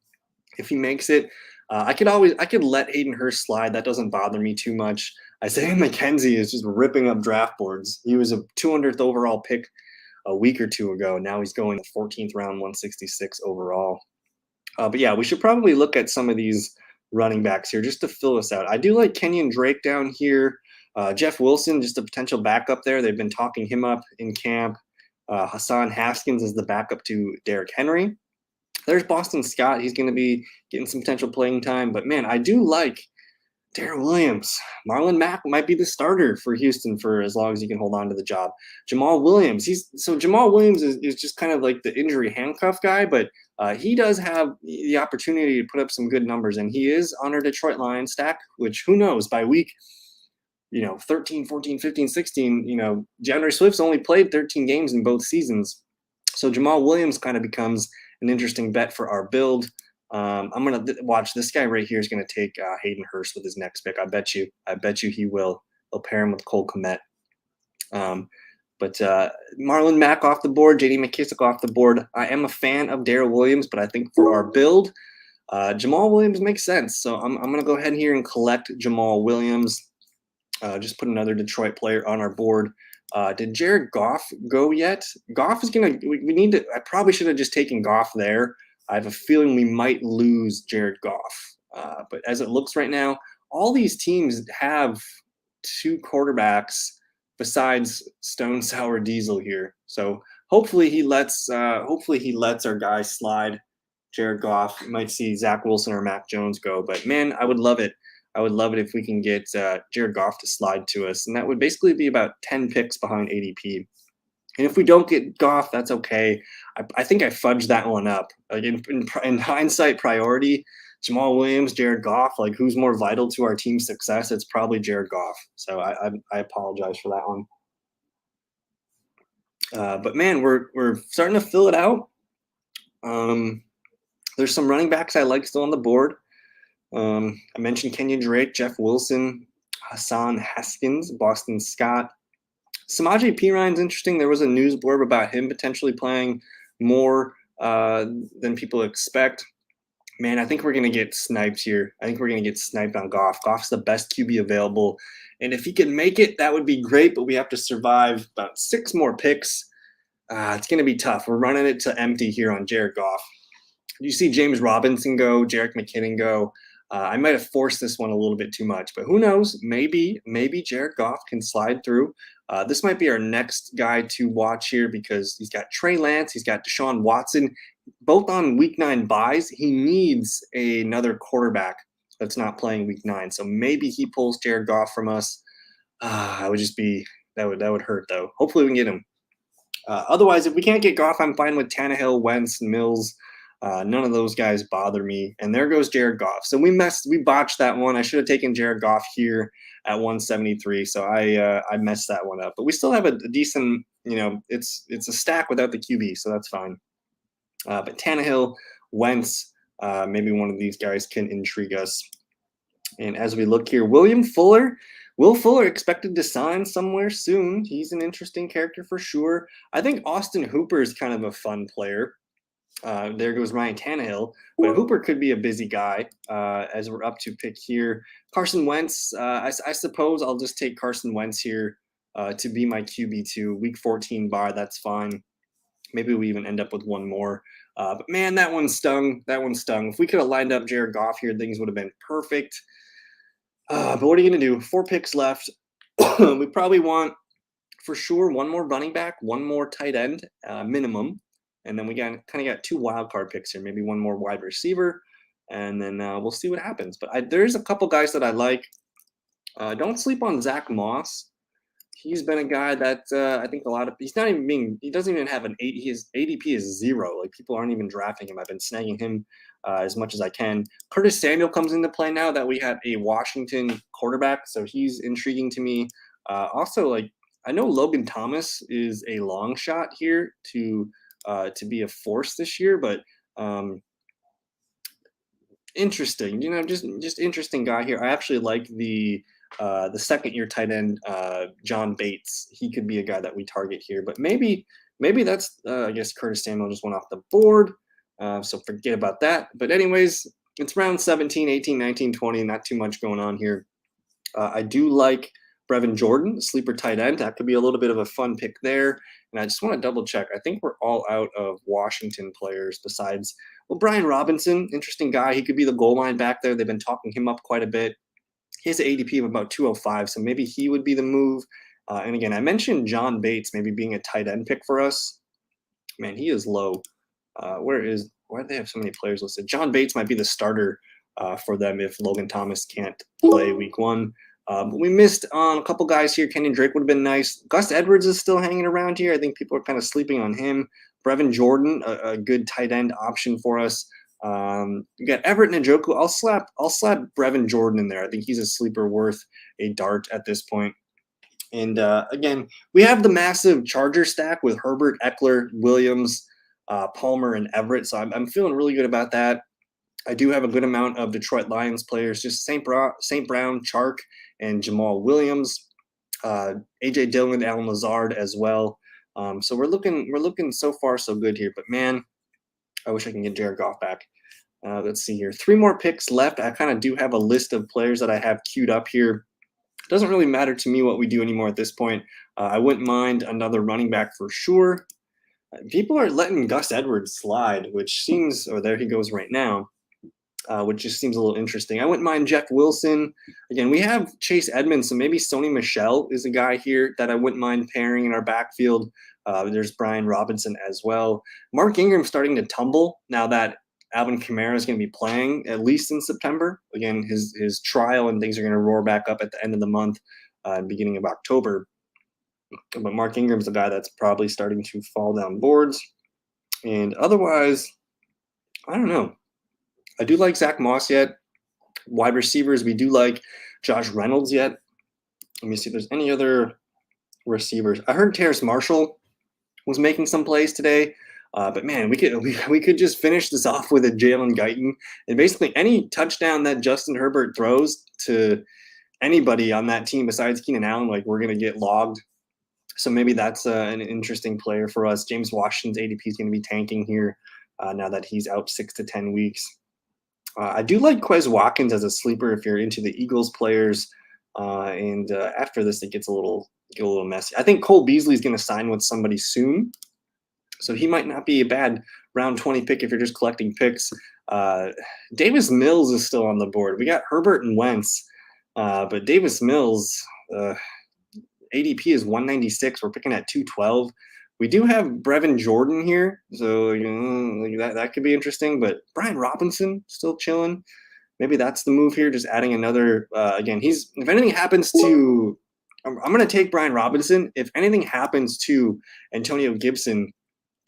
if he makes it, I could let Hayden Hurst slide. That doesn't bother me too much. Isaiah McKenzie is just ripping up draft boards. He was a 200th overall pick a week or two ago. Now he's going the 14th round, 166 overall. But yeah, we should probably look at some of these running backs here just to fill us out. I do like Kenyon Drake down here. Jeff Wilson, just a potential backup there. They've been talking him up in camp. Hassan Haskins is the backup to Derrick Henry. There's Boston Scott. He's going to be getting some potential playing time. But, man, I do like Darrell Williams. Marlon Mack might be the starter for Houston for as long as he can hold on to the job. Jamal Williams. Jamal Williams is just kind of like the injury handcuff guy, but he does have the opportunity to put up some good numbers. And he is on our Detroit Lions stack, which who knows, by week 13, 14, 15, 16, DeAndre Swift's only played 13 games in both seasons. So Jamal Williams kind of becomes an interesting bet for our build. I'm going to watch this guy right here is going to take Hayden Hurst with his next pick. I bet you he will. They'll pair him with Cole Kmet. But Marlon Mack off the board, J.D. McKissick off the board. I am a fan of Darrell Williams, but I think for our build, Jamal Williams makes sense. So I'm going to go ahead here and collect Jamal Williams. Just put another Detroit player on our board. Did Jared Goff go yet? Goff is going to – we need to – I probably should have just taken Goff there. I have a feeling we might lose Jared Goff. But as it looks right now, all these teams have two quarterbacks besides Stone Sour Diesel here. So hopefully he lets our guy slide, Jared Goff. You might see Zach Wilson or Mac Jones go. But, man, I would love it. I would love it if we can get Jared Goff to slide to us. And that would basically be about 10 picks behind ADP. And if we don't get Goff, that's okay. I think I fudged that one up. Like in hindsight, priority, Jamal Williams, Jared Goff, like who's more vital to our team's success? It's probably Jared Goff. So I apologize for that one. But, man, we're starting to fill it out. There's some running backs I like still on the board. I mentioned Kenyon Drake, Jeff Wilson, Hassan Haskins, Boston Scott. Samaje Perine's interesting. There was a news blurb about him potentially playing more than people expect. Man, I think we're going to get sniped here. I think we're going to get sniped on Goff. Goff's the best QB available. And if he can make it, that would be great, but we have to survive about 6 more picks. It's going to be tough. We're running it to empty here on Jared Goff. You see James Robinson go, Jerick McKinnon go. I might have forced this one a little bit too much, but who knows? Maybe Jared Goff can slide through. This might be our next guy to watch here because he's got Trey Lance, he's got Deshaun Watson, both on Week 9 buys. He needs another quarterback that's not playing Week 9, so maybe he pulls Jared Goff from us. That would hurt though. Hopefully we can get him. Otherwise, if we can't get Goff, I'm fine with Tannehill, Wentz, Mills. None of those guys bother me. And there goes Jared Goff. So we botched that one. I should have taken Jared Goff here at 173. So I messed that one up. But we still have a decent, it's a stack without the QB, so that's fine. But Tannehill, Wentz, maybe one of these guys can intrigue us. And as we look here, Will Fuller expected to sign somewhere soon. He's an interesting character for sure. I think Austin Hooper is kind of a fun player. There goes Ryan Tannehill. But Hooper could be a busy guy as we're up to pick here. Carson Wentz, I suppose I'll just take Carson Wentz here to be my QB2. Week 14 bar, that's fine. Maybe we even end up with one more. But man, that one stung. That one stung. If we could have lined up Jared Goff here, things would have been perfect. But what are you going to do? 4 picks left. We probably want, for sure, one more running back, one more tight end minimum. And then we kind of got 2 wild card picks here, maybe one more wide receiver. And then we'll see what happens. But there's a couple guys that I like. Don't sleep on Zach Moss. He's been a guy that I think a lot of, he's not even being, he doesn't even have an 8, his ADP is 0. Like, people aren't even drafting him. I've been snagging him as much as I can. Curtis Samuel comes into play now that we have a Washington quarterback, so he's intriguing to me. Also, like, I know Logan Thomas is a long shot here to be a force this year, but interesting, just interesting guy here. I actually like the second-year tight end, John Bates. He could be a guy that we target here, but maybe that's I guess Curtis Samuel just went off the board, so forget about that. But anyways, it's round 17, 18, 19, 20, not too much going on here. I do like Brevin Jordan, sleeper tight end. That could be a little bit of a fun pick there. And I just want to double check. I think we're all out of Washington players besides, well, Brian Robinson, interesting guy. He could be the goal line back there. They've been talking him up quite a bit. He has an ADP of about 205, so maybe he would be the move. And again, I mentioned John Bates maybe being a tight end pick for us. Man, he is low. Why do they have so many players listed? John Bates might be the starter for them if Logan Thomas can't play week 1. We missed on a couple guys here. Kenyon Drake would have been nice. Gus Edwards is still hanging around here. I think people are kind of sleeping on him. Brevin Jordan, a good tight end option for us. You got Everett Njoku. I'll slap Brevin Jordan in there. I think he's a sleeper worth a dart at this point. And again, we have the massive Charger stack with Herbert, Ekeler, Williams, Palmer, and Everett. So I'm feeling really good about that. I do have a good amount of Detroit Lions players, just St. Brown, Chark, and Jamal Williams, AJ Dillon, Alan Lazard as well. So we're looking so far so good here. But man, I wish I can get Jared Goff back. Let's see here. 3 more picks left. I kind of do have a list of players that I have queued up here. It doesn't really matter to me what we do anymore at this point. I wouldn't mind another running back for sure. People are letting Gus Edwards slide, which seems, or there he goes right now, which just seems a little interesting. I wouldn't mind Jeff Wilson. Again, we have Chase Edmonds, so maybe Sony Michel is a guy here that I wouldn't mind pairing in our backfield. There's Brian Robinson as well. Mark Ingram starting to tumble now that Alvin Kamara is going to be playing at least in September. Again, his trial and things are going to roar back up at the end of the month, beginning of October. But Mark Ingram's the guy that's probably starting to fall down boards. And otherwise, I don't know. I do like Zach Moss yet. Wide receivers, we do like Josh Reynolds yet. Let me see if there's any other receivers. I heard Terrace Marshall was making some plays today. But man, we could just finish this off with a Jalen Guyton. And basically any touchdown that Justin Herbert throws to anybody on that team besides Keenan Allen, like, we're going to get logged. So maybe that's an interesting player for us. James Washington's ADP is going to be tanking here now that he's out 6 to 10 weeks. I do like Quez Watkins as a sleeper if you're into the Eagles players. And after this, it gets a little messy. I think Cole Beasley is going to sign with somebody soon. So he might not be a bad round 20 pick if you're just collecting picks. Davis Mills is still on the board. We got Herbert and Wentz, but Davis Mills, ADP is 196. We're picking at 212. We do have Brevin Jordan here, so that could be interesting. But Brian Robinson still chilling. Maybe that's the move here, just adding another. Again, if anything happens to, I'm going to take Brian Robinson. If anything happens to Antonio Gibson,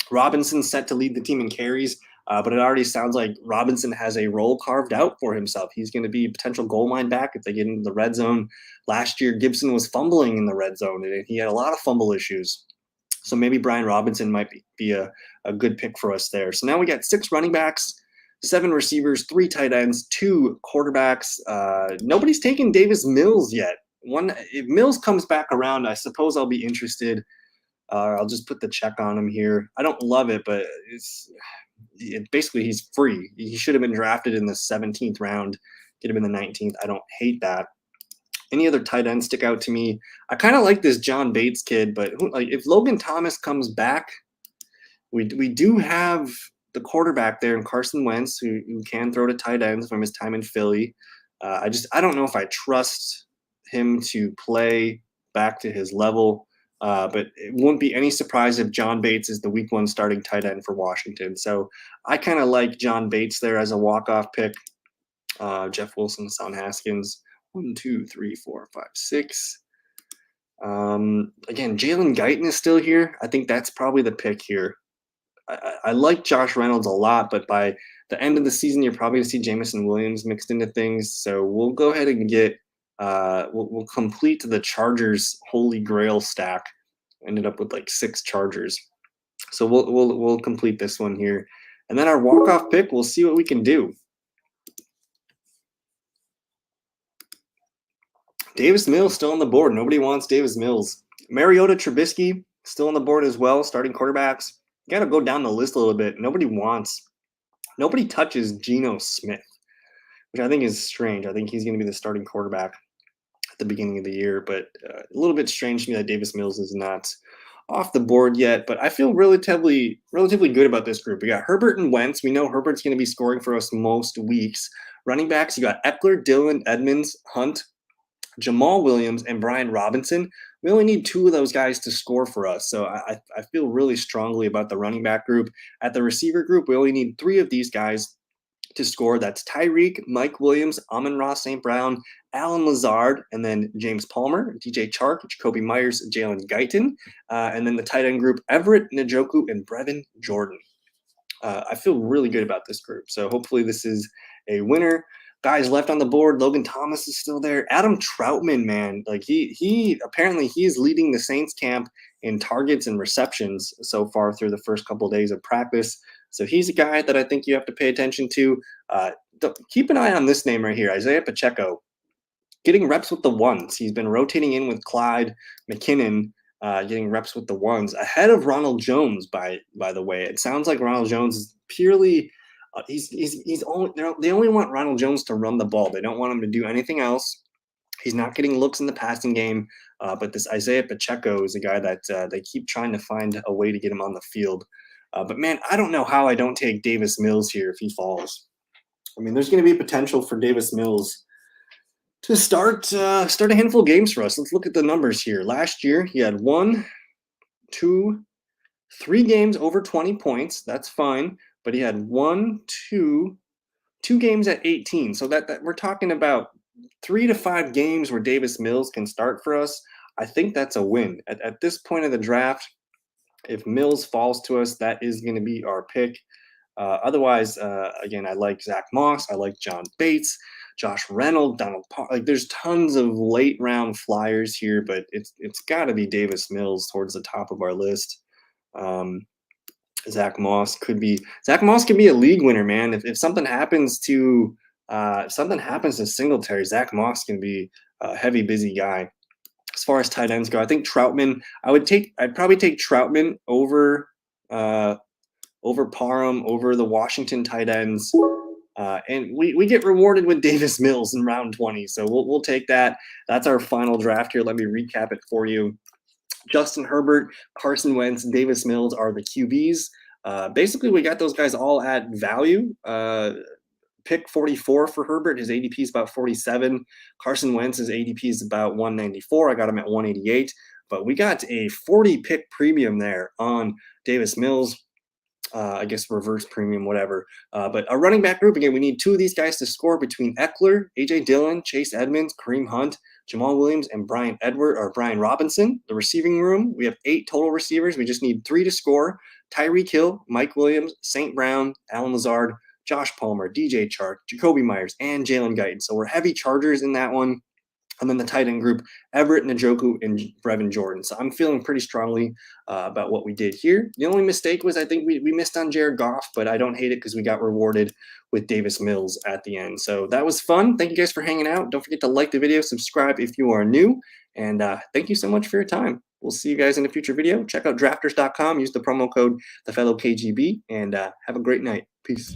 Robinson's set to lead the team in carries, but it already sounds like Robinson has a role carved out for himself. He's going to be a potential goal line back if they get into the red zone. Last year, Gibson was fumbling in the red zone, and he had a lot of fumble issues. So maybe Brian Robinson might be a good pick for us there. So now we got 6 running backs, 7 receivers, 3 tight ends, 2 quarterbacks. Nobody's taken Davis Mills yet. If Mills comes back around, I suppose I'll be interested. I'll just put the check on him here. I don't love it, but basically he's free. He should have been drafted in the 17th round, get him in the 19th. I don't hate that. Any other tight ends stick out to me? I kind of like this John Bates kid, but like if Logan Thomas comes back, we do have the quarterback there in Carson Wentz who can throw to tight ends from his time in Philly. I don't know if I trust him to play back to his level, but it wouldn't be any surprise if John Bates is the week 1 starting tight end for Washington. So I kind of like John Bates there as a walk-off pick. Jeff Wilson, Son Haskins, 1, 2, 3, 4, 5, 6. Again, Jalen Guyton is still here. I think that's probably the pick here. I like Josh Reynolds a lot, but by the end of the season, you're probably going to see Jameson Williams mixed into things. So we'll go ahead and get we'll complete the Chargers Holy Grail stack. Ended up with like 6 Chargers. So we'll complete this one here. And then our walk-off pick, we'll see what we can do. Davis Mills still on the board. Nobody wants Davis Mills. Mariota Trubisky still on the board as well, starting quarterbacks. You got to go down the list a little bit. Nobody touches Geno Smith, which I think is strange. I think he's going to be the starting quarterback at the beginning of the year, but a little bit strange to me that Davis Mills is not off the board yet, but I feel relatively good about this group. We got Herbert and Wentz. We know Herbert's going to be scoring for us most weeks. Running backs, you got Ekeler, Dillon, Edmonds, Hunt, Jamal Williams, and Brian Robinson. We only need 2 of those guys to score for us. So I feel really strongly about the running back group. At the receiver group, we only need 3 of these guys to score. That's Tyreek, Mike Williams, Amon-Ra St. Brown, Alan Lazard, and then James Palmer, DJ Chark, Jacoby Myers, Jalen Guyton. And then the tight end group, Everett, Njoku, and Brevin Jordan. I feel really good about this group. So hopefully this is a winner. Guys left on the board, Logan Thomas is still there. Adam Troutman, man, like he apparently he is leading the Saints camp in targets and receptions so far through the first couple of days of practice. So he's a guy that I think you have to pay attention to. Keep an eye on this name right here, Isaiah Pacheco, getting reps with the ones. He's been rotating in with Clyde McKinnon, getting reps with the ones ahead of Ronald Jones. By the way, it sounds like Ronald Jones is purely. They only want Ronald Jones to run the ball. They don't want him to do anything else. He's not getting looks in the passing game, but this Isaiah Pacheco is a guy that they keep trying to find a way to get him on the field. But man, I don't know how I don't take Davis Mills here if he falls. I mean, there's going to be potential for Davis Mills to start a handful of games for us. Let's look at the numbers here. Last year, he had 1, 2, 3 games over 20 points. That's fine. But he had 2 games at 18. So that we're talking about 3 to 5 games where Davis Mills can start for us. I think that's a win. At this point of the draft, if Mills falls to us, that is going to be our pick. Otherwise, again, I like Zach Moss. I like John Bates, Josh Reynolds, Donald Park. Like there's tons of late round flyers here, but it's got to be Davis Mills towards the top of our list. Zach Moss could be a league winner, man. If something happens to Singletary, Zach Moss can be a heavy, busy guy. As far as tight ends go, I think Troutman. I'd probably take Troutman over Parham, over the Washington tight ends, and we get rewarded with Davis Mills in round 20. So we'll take that. That's our final draft here. Let me recap it for you. Justin Herbert, Carson Wentz, Davis Mills are the QBs. Basically, we got those guys all at value. Pick 44 for Herbert. His ADP is about 47. Carson Wentz's ADP is about 194. I got him at 188. But we got a 40 pick premium there on Davis Mills. I guess reverse premium, whatever. But a running back group, again, we need 2 of these guys to score between Ekeler, AJ Dillon, Chase Edmonds, Kareem Hunt, Jamal Williams, and Brian Robinson. The receiving room, we have 8 total receivers. We just need 3 to score. Tyreek Hill, Mike Williams, St. Brown, Alan Lazard, Josh Palmer, DJ Chark, Jacoby Myers, and Jalen Guyton. So we're heavy Chargers in that one. And then the tight end group, Everett, Njoku, and Brevin Jordan. So I'm feeling pretty strongly about what we did here. The only mistake was I think we missed on Jared Goff, but I don't hate it because we got rewarded with Davis Mills at the end. So that was fun. Thank you guys for hanging out. Don't forget to like the video, subscribe if you are new, and thank you so much for your time. We'll see you guys in a future video. Check out drafters.com. Use the promo code theFellowKGB, and have a great night. Peace.